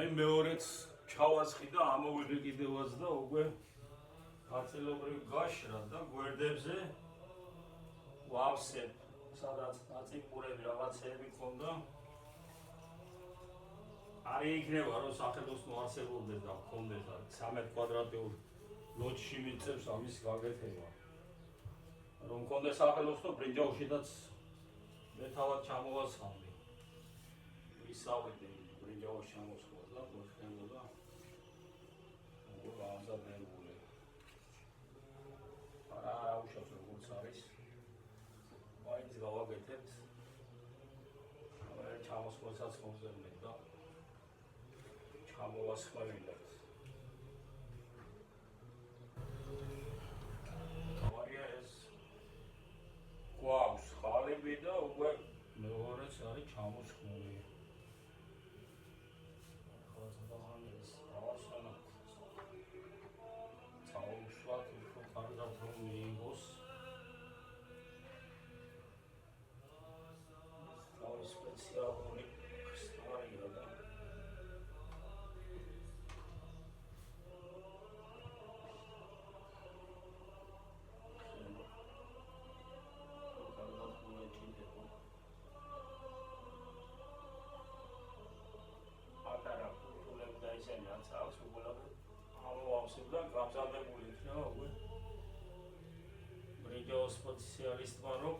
აი მეორეც ჩავასხი და ამოვიღე კიდევაც და უკვე აწილობრივ გაშრა და გვერდებზე ვავსებ, სადაც ნაწილურები რაღაცეები ქონდა. არ იქნება რომ სახელოსნო არსებობდეს და ქონდეს 13 კვადრატიულ ლოჯში მიწევს ამის გაკეთება. რომ ქონდეს სახელოსნო ბრინჯაოშიდაც მე თავად ჩამოვასხამდი. ვისავედი ბრინჯაოს ჩამოსხმას და მოხდებოდა. ამზადებული. არა უშავს როგორც არის. მაინც გავაკეთებთ. აი ჩამოსხმასაც მომზადებ და ჩამოვასხმევინებთ. თავარია ეს გვაქვს ხალები და უკვე მეორეც არის ჩამოსხმული. ახლა ცოტა ხანს დავასვენებ. წაუშვათ უფრო კარგად რომ მიიღოს. თავი სპეციალური ხსნარია და ამოვავსებ და გამზადებული იქნება უკვე ბრინჯაოს სპეციალისტმა რომ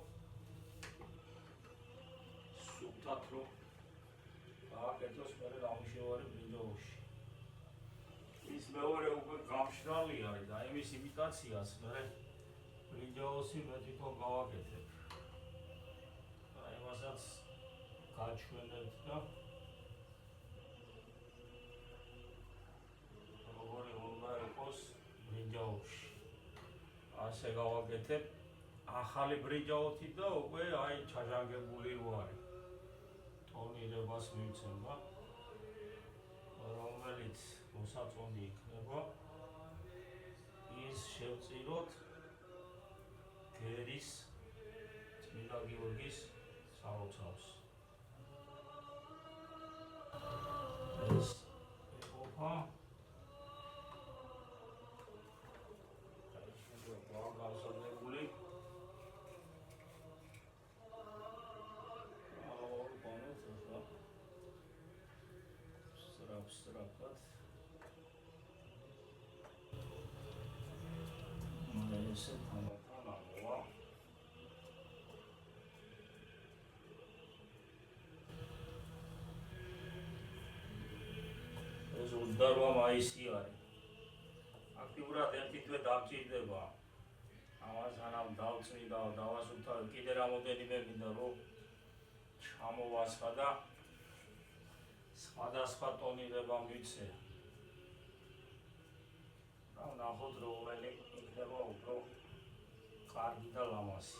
სუფთად რომ გააკეთოს მერე გამშევარი ბრინჯაოში. ის მეორე უკვე გამშრალი არის და იმის იმიტაციას მერე ბრინჯაოსი მე თვითონ გავაკეთებ. აი მასაც გაჩვენებთ და როგორი უნდა იყოს ბრინჯაოში. ასე გავაკეთებ ახალი ბრინჯაოთი და უკვე აი ჩაჟანგებული რო არის. ტონირებას მივცემა, რომელიც მოსაწონი იქნება. ის შევწიროთ გერის წმინდა გიორგის სალოცავს. ეს ეყოფა გავსადებული სწრაფად ესე თამათან ამოვა. ეს 28 მაისი არის. აქტიურად ერთი თვე დამჭირდება. ამას ანამ დავწვი და დავასუფთავებ. კიდე რამოდენიმე მინდა რომ ჩამოვასხა და სხვადასხვა ტონირება მივცე. და ნახოთ რომელი იქნება უფრო კარგი და ლამაზი.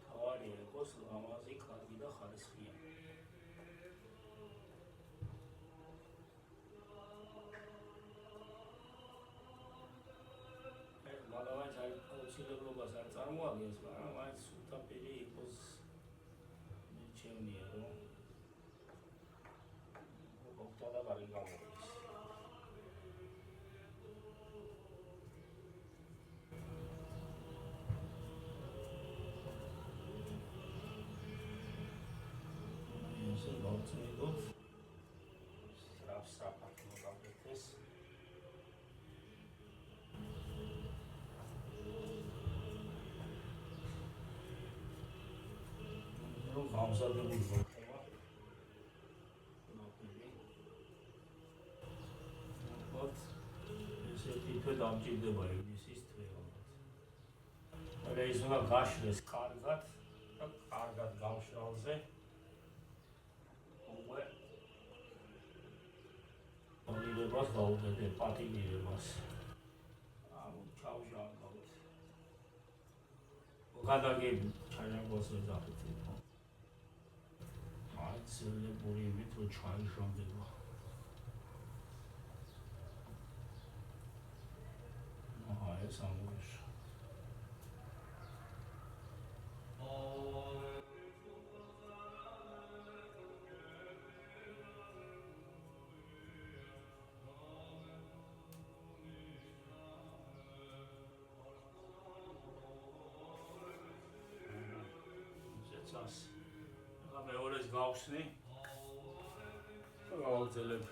თავარი იყოს ლამაზი, კარგი და ხარისხიანი. მაგალითად აი აუცილებლობას არ წარმოადგენს, მაგრამ აი სულთა პირი იყოს ჩემნია რომ ოქტადა კარგი გამოდის. ესე გავწევდოთ სწრაფად მოგავდეს. გამზადებული მოხდება. ნახოთ ესეთი თვე დამჭირდება ივნისის თვე ალბათ. მაგრამ ის უნდა გაშრეს კარგად და კარგად გამშრალზე უკვე ტონირებას გავუკეთებ, პატინირებას. ჩავჟანგავთ. გადაგებ ჩაჟანგავს ეძახით. აიცილებული იმით რომ ჩაიჟანგება. ეს ამოიშ. 400. ახლა მეორეს გავხსნი. გავაგზელებ